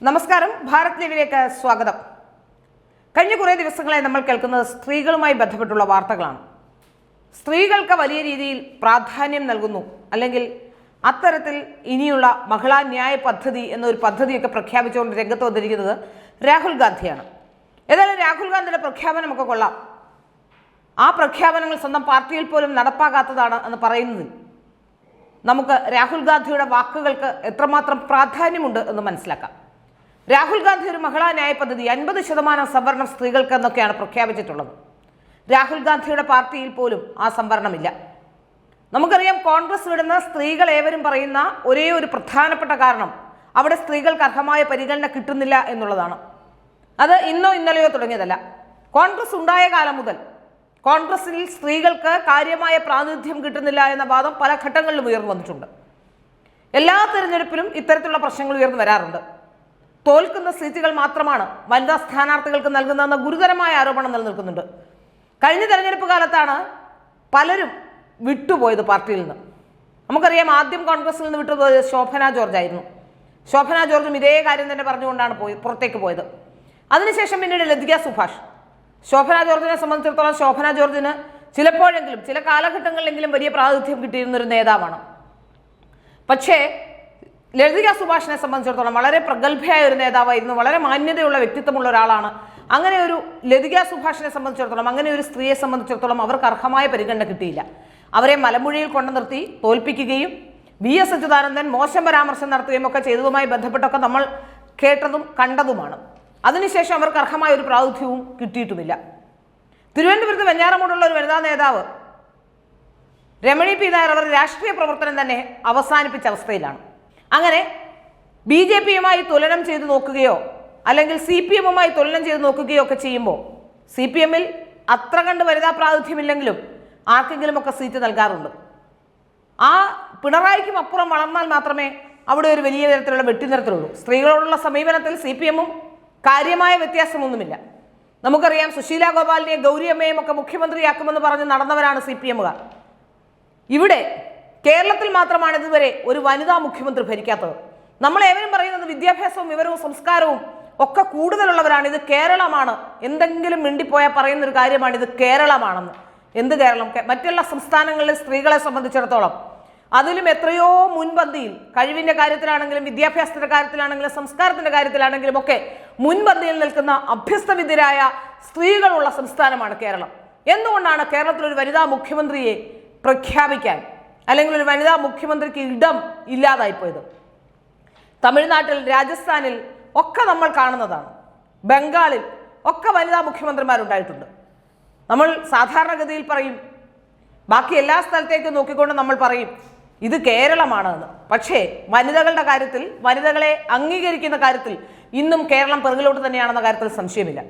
നമസ്കാരം, ഭാരത് ലൈവിലേക്ക് സ്വാഗതം. കഴിഞ്ഞ കുറേ ദിവസങ്ങളായി നമ്മൾ കേൾക്കുന്നത് സ്ത്രീകളുമായി ബന്ധപ്പെട്ടുള്ള വാർത്തകളാണ്. സ്ത്രീകൾക്ക് വലിയ രീതിയിൽ പ്രാധാന്യം നൽകുന്നു, അല്ലെങ്കിൽ അത്തരത്തിൽ ഇനിയുള്ള മഹിളാ ന്യായ പദ്ധതി എന്നൊരു പദ്ധതിയൊക്കെ പ്രഖ്യാപിച്ചുകൊണ്ട് രംഗത്ത് വന്നിരിക്കുന്നത് രാഹുൽ ഗാന്ധിയാണ്. ഏതായാലും രാഹുൽ ഗാന്ധിയുടെ പ്രഖ്യാപനമൊക്കെ കൊള്ളാം. ആ പ്രഖ്യാപനങ്ങൾ സ്വന്തം പാർട്ടിയിൽ പോലും നടപ്പാക്കാത്തതാണ് എന്ന് പറയുന്നതിൽ നമുക്ക് രാഹുൽ ഗാന്ധിയുടെ വാക്കുകൾക്ക് എത്രമാത്രം പ്രാധാന്യമുണ്ട് എന്ന് മനസ്സിലാക്കാം. രാഹുൽ ഗാന്ധി ഒരു മഹിളാ ന്യായ പദ്ധതി 50% സംവരണം സ്ത്രീകൾക്ക് എന്നൊക്കെയാണ് പ്രഖ്യാപിച്ചിട്ടുള്ളത്. രാഹുൽ ഗാന്ധിയുടെ പാർട്ടിയിൽ പോലും ആ സംവരണമില്ല. നമുക്കറിയാം, കോൺഗ്രസ് വിടുന്ന സ്ത്രീകൾ ഏവരും പറയുന്ന ഒരേ ഒരു പ്രധാനപ്പെട്ട കാരണം അവിടെ സ്ത്രീകൾക്ക് അർഹമായ പരിഗണന കിട്ടുന്നില്ല എന്നുള്ളതാണ്. അത് ഇന്നോ ഇന്നലെയോ തുടങ്ങിയതല്ല. കോൺഗ്രസ് ഉണ്ടായ കാലം മുതൽ കോൺഗ്രസിൽ സ്ത്രീകൾക്ക് കാര്യമായ പ്രാതിനിധ്യം കിട്ടുന്നില്ല എന്ന വാദം പല ഘട്ടങ്ങളിലും ഉയർന്നു വന്നിട്ടുണ്ട്. എല്ലാ തെരഞ്ഞെടുപ്പിലും ഇത്തരത്തിലുള്ള പ്രശ്നങ്ങൾ ഉയർന്നു വരാറുണ്ട്. തോൽക്കുന്ന സീറ്റുകൾ മാത്രമാണ് വനിതാ സ്ഥാനാർത്ഥികൾക്ക് നൽകുന്നതെന്ന ഗുരുതരമായ ആരോപണം നിലനിൽക്കുന്നുണ്ട്. കഴിഞ്ഞ തെരഞ്ഞെടുപ്പ് കാലത്താണ് പലരും വിട്ടുപോയത് പാർട്ടിയിൽ നിന്ന്. നമുക്കറിയാം, ആദ്യം കോൺഗ്രസിൽ നിന്ന് വിട്ടുപോയത് ശോഭന ജോർജ് ആയിരുന്നു. ശോഭന ജോർജും ഇതേ കാര്യം തന്നെ പറഞ്ഞുകൊണ്ടാണ് പുറത്തേക്ക് പോയത്. അതിനുശേഷം പിന്നീട് ലതിക സുഭാഷ്. ശോഭന ജോർജിനെ സംബന്ധിച്ചിടത്തോളം ശോഭന ജോർജിന് ചിലപ്പോഴെങ്കിലും ചില കാലഘട്ടങ്ങളിലെങ്കിലും വലിയ പ്രാതിനിധ്യം കിട്ടിയിരുന്നൊരു നേതാവാണ്. പക്ഷേ ലതിക സുഭാഷിനെ സംബന്ധിച്ചിടത്തോളം വളരെ പ്രഗത്ഭയായ ഒരു നേതാവായിരുന്നു, വളരെ മാന്യതയുള്ള വ്യക്തിത്വമുള്ള ഒരാളാണ്. അങ്ങനെ ഒരു ലതിക സുഭാഷിനെ സംബന്ധിച്ചിടത്തോളം, അങ്ങനെ ഒരു സ്ത്രീയെ സംബന്ധിച്ചിടത്തോളം അവർക്ക് അർഹമായ പരിഗണന കിട്ടിയില്ല. അവരെ മലമ്പുഴയിൽ കൊണ്ടു നിർത്തി തോൽപ്പിക്കുകയും VS അച്യുതാനന്ദൻ മോശം പരാമർശം നടത്തുകയും ഒക്കെ ചെയ്തതുമായി ബന്ധപ്പെട്ടൊക്കെ നമ്മൾ കേട്ടതും കണ്ടതുമാണ്. അതിനുശേഷം അവർക്ക് അർഹമായ ഒരു പ്രാതിനിധ്യവും കിട്ടിയിട്ടുമില്ല. തിരുവനന്തപുരത്ത് വെഞ്ഞാറമൂടുള്ള ഒരു വനിതാ നേതാവ് രമണി പി നായർ അവർ രാഷ്ട്രീയ പ്രവർത്തനം തന്നെ അവസാനിപ്പിച്ച അവസ്ഥയിലാണ്. അങ്ങനെ BJPയുമായി തുലനം ചെയ്ത് നോക്കുകയോ അല്ലെങ്കിൽ CPMുമായി തുലനം ചെയ്ത് നോക്കുകയോ ഒക്കെ ചെയ്യുമ്പോൾ CPMൽ അത്ര കണ്ട് വനിതാ പ്രാതിനിധ്യമില്ലെങ്കിലും ആർക്കെങ്കിലുമൊക്കെ സീറ്റ് നൽകാറുണ്ട്. ആ പിണറായിക്കും അപ്പുറം വളർന്നാൽ മാത്രമേ അവിടെ ഒരു വലിയ തരത്തിലുള്ള വെട്ടിനിരത്തിലുള്ളൂ. സ്ത്രീകളോടുള്ള സമീപനത്തിൽ CPMും കാര്യമായ വ്യത്യാസമൊന്നുമില്ല. നമുക്കറിയാം, സുശീല ഗോപാലിനെയും ഗൗരിയമ്മയും ഒക്കെ മുഖ്യമന്ത്രിയാക്കുമെന്ന് പറഞ്ഞ് നടന്നവരാണ് CPMുകാർ. ഇവിടെ കേരളത്തിൽ മാത്രമാണ് ഇതുവരെ ഒരു വനിതാ മുഖ്യമന്ത്രി ഭരിക്കാത്തത്. നമ്മളേവരും പറയുന്നത് വിദ്യാഭ്യാസവും വിവരവും സംസ്കാരവും ഒക്കെ കൂടുതലുള്ളവരാണ്. ഇത് കേരളമാണ്, എന്തെങ്കിലും മിണ്ടിപ്പോയാൽ പറയുന്നൊരു കാര്യമാണ് ഇത് കേരളമാണെന്ന്. എന്ത് കേരളം? മറ്റുള്ള സംസ്ഥാനങ്ങളിലെ സ്ത്രീകളെ സംബന്ധിച്ചിടത്തോളം അതിലും എത്രയോ മുൻപന്തിയിൽ, കഴിവിൻ്റെ കാര്യത്തിലാണെങ്കിലും വിദ്യാഭ്യാസത്തിൻ്റെ കാര്യത്തിലാണെങ്കിലും സംസ്കാരത്തിൻ്റെ കാര്യത്തിലാണെങ്കിലും ഒക്കെ മുൻപന്തിയിൽ നിൽക്കുന്ന അഭ്യസ്തവിദ്യരായ സ്ത്രീകളുള്ള സംസ്ഥാനമാണ് കേരളം. എന്തുകൊണ്ടാണ് കേരളത്തിലൊരു വനിതാ മുഖ്യമന്ത്രിയെ പ്രഖ്യാപിക്കാൻ, അല്ലെങ്കിൽ ഒരു വനിതാ മുഖ്യമന്ത്രിക്ക് ഇടം ഇല്ലാതായിപ്പോയത്? തമിഴ്നാട്ടിൽ, രാജസ്ഥാനിൽ ഒക്കെ നമ്മൾ കാണുന്നതാണ്. ബംഗാളിൽ ഒക്കെ വനിതാ മുഖ്യമന്ത്രിമാരുണ്ടായിട്ടുണ്ട്. നമ്മൾ സാധാരണഗതിയിൽ പറയും, ബാക്കി എല്ലാ സ്ഥലത്തേക്കും നോക്കിക്കൊണ്ട് നമ്മൾ പറയും ഇത് കേരളമാണ് എന്ന്. പക്ഷേ വനിതകളുടെ കാര്യത്തിൽ, വനിതകളെ അംഗീകരിക്കുന്ന കാര്യത്തിൽ ഇന്നും കേരളം പിറകിലോട്ട് തന്നെയാണെന്ന കാര്യത്തിൽ സംശയമില്ല.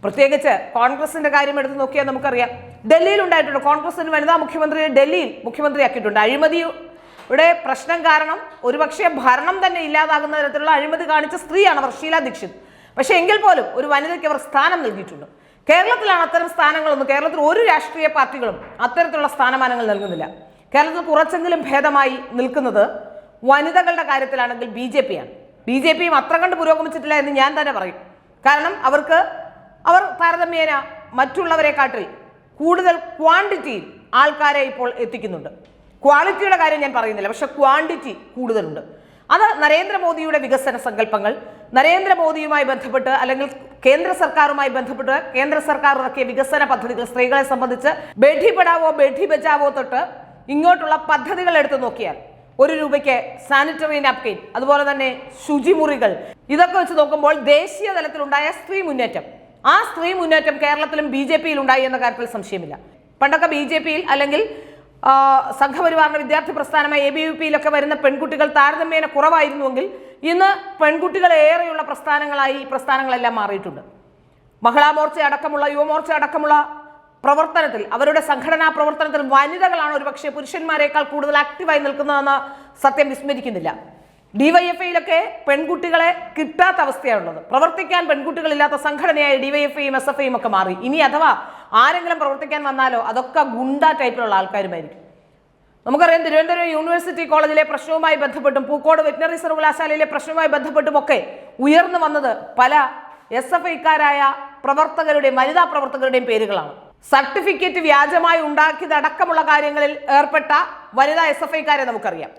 പ്രത്യേകിച്ച് കോൺഗ്രസിന്റെ കാര്യം എടുത്ത് നോക്കിയാൽ നമുക്കറിയാം, ഡൽഹിയിൽ ഉണ്ടായിട്ടുണ്ട്. കോൺഗ്രസിന് വനിതാ മുഖ്യമന്ത്രിയെ ഡൽഹിയിൽ മുഖ്യമന്ത്രിയാക്കിയിട്ടുണ്ട്. അഴിമതിയുടെ പ്രശ്നം കാരണം ഒരുപക്ഷെ ഭരണം തന്നെ ഇല്ലാതാകുന്ന തരത്തിലുള്ള അഴിമതി കാണിച്ച സ്ത്രീയാണ് അവർ, ഷീല ദീക്ഷിത്. പക്ഷേ എങ്കിൽ പോലും ഒരു വനിതയ്ക്ക് അവർ സ്ഥാനം നൽകിയിട്ടുണ്ട്. കേരളത്തിലാണ് അത്തരം സ്ഥാനങ്ങളൊന്നും, കേരളത്തിൽ ഒരു രാഷ്ട്രീയ പാർട്ടികളും അത്തരത്തിലുള്ള സ്ഥാനമാനങ്ങൾ നൽകുന്നില്ല. കേരളത്തിൽ കുറച്ചെങ്കിലും ഭേദമായി നിൽക്കുന്നത് വനിതകളുടെ കാര്യത്തിലാണെങ്കിൽ BJPയാണ്. BJPയും അത്ര കണ്ട് പുരോഗമിച്ചിട്ടില്ല എന്ന് ഞാൻ തന്നെ പറയും. കാരണം അവർ താരതമ്യേന മറ്റുള്ളവരെക്കാട്ടിൽ കൂടുതൽ ക്വാണ്ടിറ്റിയിൽ ആൾക്കാരെ ഇപ്പോൾ എത്തിക്കുന്നുണ്ട്. ക്വാളിറ്റിയുടെ കാര്യം ഞാൻ പറയുന്നില്ല, പക്ഷെ ക്വാണ്ടിറ്റി കൂടുതലുണ്ട്. അത് നരേന്ദ്രമോദിയുടെ വികസന സങ്കല്പങ്ങൾ, നരേന്ദ്രമോദിയുമായി ബന്ധപ്പെട്ട് അല്ലെങ്കിൽ കേന്ദ്ര സർക്കാരുമായി ബന്ധപ്പെട്ട് കേന്ദ്ര സർക്കാർ ഇറക്കിയ വികസന പദ്ധതികൾ, സ്ത്രീകളെ സംബന്ധിച്ച് ബേഠി പഠാവോ ബേഠി ബച്ചാവോ തൊട്ട് ഇങ്ങോട്ടുള്ള പദ്ധതികൾ എടുത്തു നോക്കിയാൽ 1 രൂപയ്ക്ക് സാനിറ്ററി നാപ്കിൻ, അതുപോലെ തന്നെ ശുചിമുറികൾ, ഇതൊക്കെ വെച്ച് നോക്കുമ്പോൾ ദേശീയ തലത്തിലുണ്ടായ സ്ത്രീ മുന്നേറ്റം, ആ സ്ത്രീ മുന്നേറ്റം കേരളത്തിലും BJPയിൽ ഉണ്ടായി എന്ന കാര്യത്തിൽ സംശയമില്ല. പണ്ടൊക്കെ BJPയിൽ അല്ലെങ്കിൽ സംഘപരിവാറിന്റെ വിദ്യാർത്ഥി പ്രസ്ഥാനമായ ABVPയിലൊക്കെ വരുന്ന പെൺകുട്ടികൾ താരതമ്യേന കുറവായിരുന്നുവെങ്കിൽ ഇന്ന് പെൺകുട്ടികൾ ഏറെയുള്ള പ്രസ്ഥാനങ്ങളായി ഈ പ്രസ്ഥാനങ്ങളെല്ലാം മാറിയിട്ടുണ്ട്. മഹിളാ മോർച്ച അടക്കമുള്ള, യുവമോർച്ച അടക്കമുള്ള പ്രവർത്തനത്തിൽ, അവരുടെ സംഘടനാ പ്രവർത്തനത്തിൽ വനിതകളാണ് ഒരുപക്ഷെ പുരുഷന്മാരെക്കാൾ കൂടുതൽ ആക്റ്റീവായി നിൽക്കുന്നതെന്ന സത്യം വിസ്മരിക്കുന്നില്ല. DYFIയിലൊക്കെ പെൺകുട്ടികളെ കിട്ടാത്ത അവസ്ഥയാണുള്ളത്. പ്രവർത്തിക്കാൻ പെൺകുട്ടികളില്ലാത്ത സംഘടനയായി DYFIയും SFIയും ഒക്കെ മാറി. ഇനി അഥവാ ആരെങ്കിലും പ്രവർത്തിക്കാൻ വന്നാലോ അതൊക്കെ ഗുണ്ട ടൈപ്പിലുള്ള ആൾക്കാരുമായിരിക്കും. നമുക്കറിയാം തിരുവനന്തപുരം യൂണിവേഴ്സിറ്റി കോളേജിലെ പ്രശ്നവുമായി ബന്ധപ്പെട്ടും പൂക്കോട് വെറ്റിനറി സർവകലാശാലയിലെ പ്രശ്നവുമായി ബന്ധപ്പെട്ടുമൊക്കെ ഉയർന്നു വന്നത് പല SFIക്കാരായ പ്രവർത്തകരുടെയും വനിതാ പ്രവർത്തകരുടെയും പേരുകളാണ്. സർട്ടിഫിക്കറ്റ് വ്യാജമായി ഉണ്ടാക്കിയതടക്കമുള്ള കാര്യങ്ങളിൽ ഏർപ്പെട്ട വനിതാ SFIക്കാരെ നമുക്കറിയാം.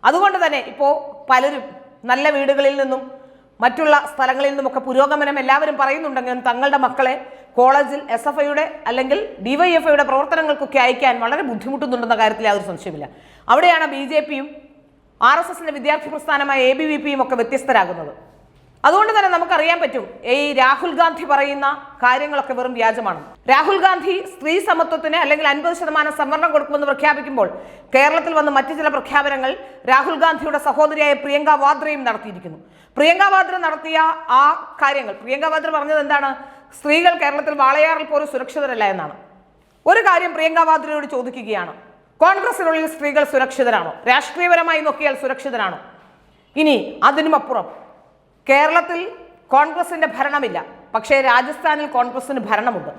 അതുകൊണ്ട് തന്നെ ഇപ്പോൾ പലരും നല്ല വീടുകളിൽ നിന്നും മറ്റുള്ള സ്ഥലങ്ങളിൽ നിന്നുമൊക്കെ പുരോഗമനം എല്ലാവരും പറയുന്നുണ്ടെങ്കിലും തങ്ങളുടെ മക്കളെ കോളേജിൽ SFIയുടെ അല്ലെങ്കിൽ DYFIയുടെ പ്രവർത്തനങ്ങൾക്കൊക്കെ അയക്കാൻ വളരെ ബുദ്ധിമുട്ടുന്നുണ്ടെന്ന കാര്യത്തിൽ യാതൊരു സംശയമില്ല. അവിടെയാണ് BJPയും RSSന്റെ വിദ്യാർത്ഥി പ്രസ്ഥാനമായ ABVPയും ഒക്കെ വ്യത്യസ്തരാകുന്നത്. അതുകൊണ്ട് തന്നെ നമുക്കറിയാൻ പറ്റും ഈ രാഹുൽ ഗാന്ധി പറയുന്ന കാര്യങ്ങളൊക്കെ വെറും വ്യാജമാണ്. രാഹുൽ ഗാന്ധി സ്ത്രീ സമത്വത്തിന് അല്ലെങ്കിൽ 50% സംവരണം കൊടുക്കുമെന്ന് പ്രഖ്യാപിക്കുമ്പോൾ കേരളത്തിൽ വന്ന് മറ്റു ചില പ്രഖ്യാപനങ്ങൾ രാഹുൽ ഗാന്ധിയുടെ സഹോദരിയായ പ്രിയങ്ക വാദ്രയും നടത്തിയിരിക്കുന്നു. പ്രിയങ്ക വാദ്ര നടത്തിയ ആ കാര്യങ്ങൾ, പ്രിയങ്ക വാദ്ര പറഞ്ഞത് എന്താണ്? സ്ത്രീകൾ കേരളത്തിൽ വാളയാറിൽ പോലും സുരക്ഷിതരല്ല എന്നാണ്. ഒരു കാര്യം പ്രിയങ്ക വാദ്രയോട് ചോദിക്കുകയാണ്, കോൺഗ്രസിനുള്ളിൽ സ്ത്രീകൾ സുരക്ഷിതരാണോ? രാഷ്ട്രീയപരമായി നോക്കിയാൽ സുരക്ഷിതരാണോ? ഇനി അതിനുമപ്പുറം കേരളത്തിൽ കോൺഗ്രസിന്റെ ഭരണമില്ല, പക്ഷേ രാജസ്ഥാനിൽ കോൺഗ്രസിന് ഭരണമുണ്ട്.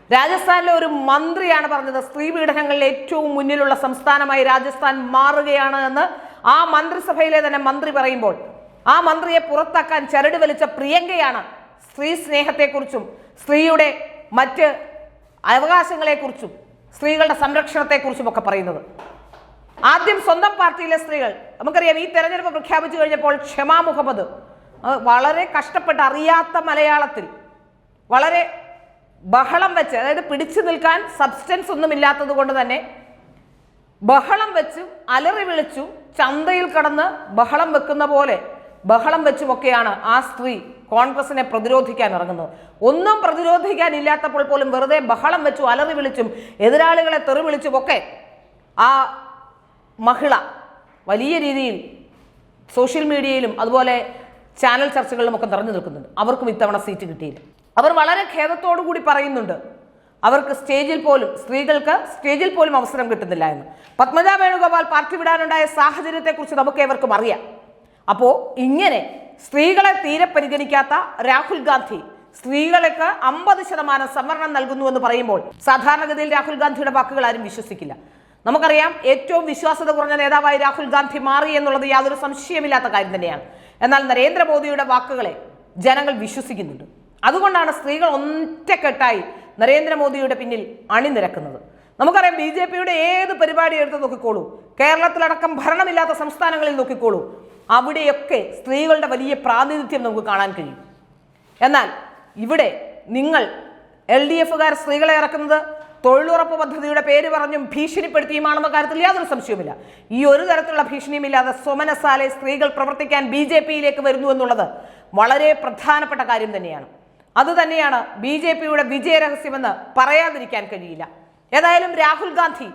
രാജസ്ഥാനിലെ ഒരു മന്ത്രിയാണ് പറഞ്ഞത് സ്ത്രീ പീഡനങ്ങളിൽ ഏറ്റവും മുന്നിലുള്ള സംസ്ഥാനമായി രാജസ്ഥാൻ മാറുകയാണ് എന്ന്. ആ മന്ത്രിസഭയിലെ തന്നെ മന്ത്രി പറയുമ്പോൾ ആ മന്ത്രിയെ പുറത്താക്കാൻ ചരട് വലിച്ച പ്രിയങ്കയാണ് സ്ത്രീ സ്നേഹത്തെക്കുറിച്ചും സ്ത്രീയുടെ മറ്റ് അവകാശങ്ങളെക്കുറിച്ചും സ്ത്രീകളുടെ സംരക്ഷണത്തെക്കുറിച്ചും ഒക്കെ പറയുന്നത്. ആദ്യം സ്വന്തം പാർട്ടിയിലെ സ്ത്രീകൾ, നമുക്കറിയാം ഈ തെരഞ്ഞെടുപ്പ് പ്രഖ്യാപിച്ചു കഴിഞ്ഞപ്പോൾ ക്ഷമാ മുഹമ്മദ് വളരെ കഷ്ടപ്പെട്ട് അറിയാത്ത മലയാളത്തിൽ വളരെ ബഹളം വെച്ച്, അതായത് പിടിച്ചു നിൽക്കാൻ സബ്സ്റ്റൻസ് ഒന്നും ഇല്ലാത്തത് കൊണ്ട് തന്നെ ബഹളം വെച്ചും അലറി വിളിച്ചും ചന്തയിൽ കടന്ന് ബഹളം വെക്കുന്ന പോലെ ബഹളം വെച്ചുമൊക്കെയാണ് ആ സ്ത്രീ കോൺഗ്രസിനെ പ്രതിരോധിക്കാൻ ഇറങ്ങുന്നത്. ഒന്നും പ്രതിരോധിക്കാനില്ലാത്തപ്പോൾ പോലും വെറുതെ ബഹളം വെച്ചും അലറി വിളിച്ചും എതിരാളികളെ തെറി വിളിച്ചുമൊക്കെ ആ മഹിള വലിയ രീതിയിൽ സോഷ്യൽ മീഡിയയിലും അതുപോലെ ചാനൽ ചർച്ചകളിലും ഒക്കെ നിറഞ്ഞു നിൽക്കുന്നുണ്ട്. അവർക്കും ഇത്തവണ സീറ്റ് കിട്ടിയില്ല. അവർ വളരെ ഖേദത്തോടു കൂടി പറയുന്നുണ്ട് അവർക്ക് സ്ത്രീകൾക്ക് സ്റ്റേജിൽ പോലും അവസരം കിട്ടുന്നില്ല എന്ന്. പത്മജ വേണുഗോപാൽ പാർട്ടി വിടാനുണ്ടായ സാഹചര്യത്തെക്കുറിച്ച് നമുക്ക് ഏവർക്കും അറിയാം. അപ്പോൾ ഇങ്ങനെ സ്ത്രീകളെ തീരെ പരിഗണിക്കാത്ത രാഹുൽ ഗാന്ധി സ്ത്രീകൾക്ക് 50% സംവരണം നൽകുന്നു എന്ന് പറയുമ്പോൾ സാധാരണഗതിയിൽ രാഹുൽ ഗാന്ധിയുടെ വാക്കുകൾ ആരും വിശ്വസിക്കില്ല. നമുക്കറിയാം ഏറ്റവും വിശ്വാസ്യത കുറഞ്ഞ നേതാവായി രാഹുൽ ഗാന്ധി മാറി എന്നുള്ളത് യാതൊരു സംശയമില്ലാത്ത കാര്യം തന്നെയാണ്. എന്നാൽ നരേന്ദ്രമോദിയുടെ വാക്കുകളെ ജനങ്ങൾ വിശ്വസിക്കുന്നുണ്ട്. അതുകൊണ്ടാണ് സ്ത്രീകൾ ഒറ്റക്കെട്ടായി നരേന്ദ്രമോദിയുടെ പിന്നിൽ അണിനിരക്കുന്നത്. നമുക്കറിയാം BJPയുടെ ഏത് പരിപാടി എടുത്ത് നോക്കിക്കോളൂ, കേരളത്തിലടക്കം ഭരണമില്ലാത്ത സംസ്ഥാനങ്ങളിൽ നോക്കിക്കോളൂ, അവിടെയൊക്കെ സ്ത്രീകളുടെ വലിയ പ്രാതിനിധ്യം നമുക്ക് കാണാൻ കഴിയും. എന്നാൽ ഇവിടെ നിങ്ങൾ LDFകാർ സ്ത്രീകളെ ഇറക്കുന്നത് തൊഴിലുറപ്പ് പദ്ധതിയുടെ പേര് പറഞ്ഞും ഭീഷണിപ്പെടുത്തിയുമാണെന്ന കാര്യത്തിൽ യാതൊരു സംശയവുമില്ല. ഈ ഒരു തരത്തിലുള്ള ഭീഷണിയുമില്ലാതെ സ്വമനസാലെ സ്ത്രീകൾ പ്രവർത്തിക്കാൻ BJPയിലേക്ക് വരുന്നു എന്നുള്ളത് വളരെ പ്രധാനപ്പെട്ട കാര്യം തന്നെയാണ്. അതുതന്നെയാണ് BJPയുടെ വിജയരഹസ്യമെന്ന് പറയാതിരിക്കാൻ കഴിയില്ല. ഏതായാലും രാഹുൽ ഗാന്ധി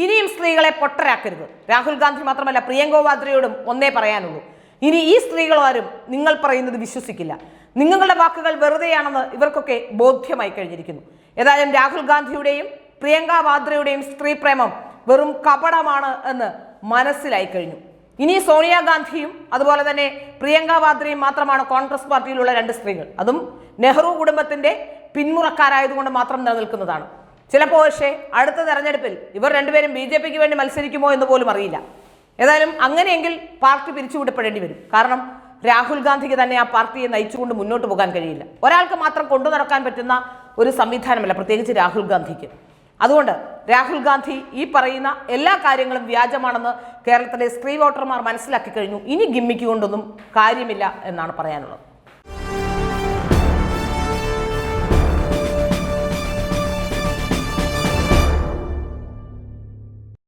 ഇനിയും സ്ത്രീകളെ പൊട്ടരാക്കരുത്. രാഹുൽ ഗാന്ധി മാത്രമല്ല പ്രിയങ്ക വാദ്രയോടും ഒന്നേ പറയാനുള്ളൂ, ഇനി ഈ സ്ത്രീകളാരും നിങ്ങൾ പറയുന്നത് വിശ്വസിക്കില്ല. നിങ്ങളുടെ വാക്കുകൾ വെറുതെയാണെന്ന് ഇവർക്കൊക്കെ ബോധ്യമായി കഴിഞ്ഞിരിക്കുന്നു. ഏതായാലും രാഹുൽ ഗാന്ധിയുടെയും പ്രിയങ്ക വാദ്രയുടെയും സ്ത്രീ പ്രേമം വെറും കപടമാണ് എന്ന് മനസ്സിലായി കഴിഞ്ഞു. ഇനി സോണിയാഗാന്ധിയും അതുപോലെ തന്നെ പ്രിയങ്ക വാദ്രയും മാത്രമാണ് കോൺഗ്രസ് പാർട്ടിയിലുള്ള 2 സ്ത്രീകൾ. അതും നെഹ്റു കുടുംബത്തിന്റെ പിന്മുറക്കാരായതുകൊണ്ട് മാത്രം നിലനിൽക്കുന്നതാണ്. ചിലപ്പോൾ പക്ഷേ അടുത്ത തെരഞ്ഞെടുപ്പിൽ ഇവർ രണ്ടുപേരും BJPക്ക് വേണ്ടി മത്സരിക്കുമോ എന്ന് പോലും അറിയില്ല. ഏതായാലും അങ്ങനെയെങ്കിൽ പാർട്ടി പിരിച്ചുവിടപ്പെടേണ്ടി വരും. കാരണം രാഹുൽ ഗാന്ധിക്ക് തന്നെ ആ പാർട്ടിയെ നയിച്ചുകൊണ്ട് മുന്നോട്ട് പോകാൻ കഴിയില്ല. ഒരാൾക്ക് മാത്രം കൊണ്ടു നടക്കാൻ പറ്റുന്ന ഒരു സംവിധാനമല്ല, പ്രത്യേകിച്ച് രാഹുൽ ഗാന്ധിക്ക്. അതുകൊണ്ട് രാഹുൽ ഗാന്ധി ഈ പറയുന്ന എല്ലാ കാര്യങ്ങളും വ്യാജമാണെന്ന് കേരളത്തിലെ സ്ത്രീ വോട്ടർമാർ മനസ്സിലാക്കി കഴിഞ്ഞു. ഇനി ഗിമ്മിക്ക് കൊണ്ടൊന്നും കാര്യമില്ല എന്നാണ് പറയാനുള്ളത്.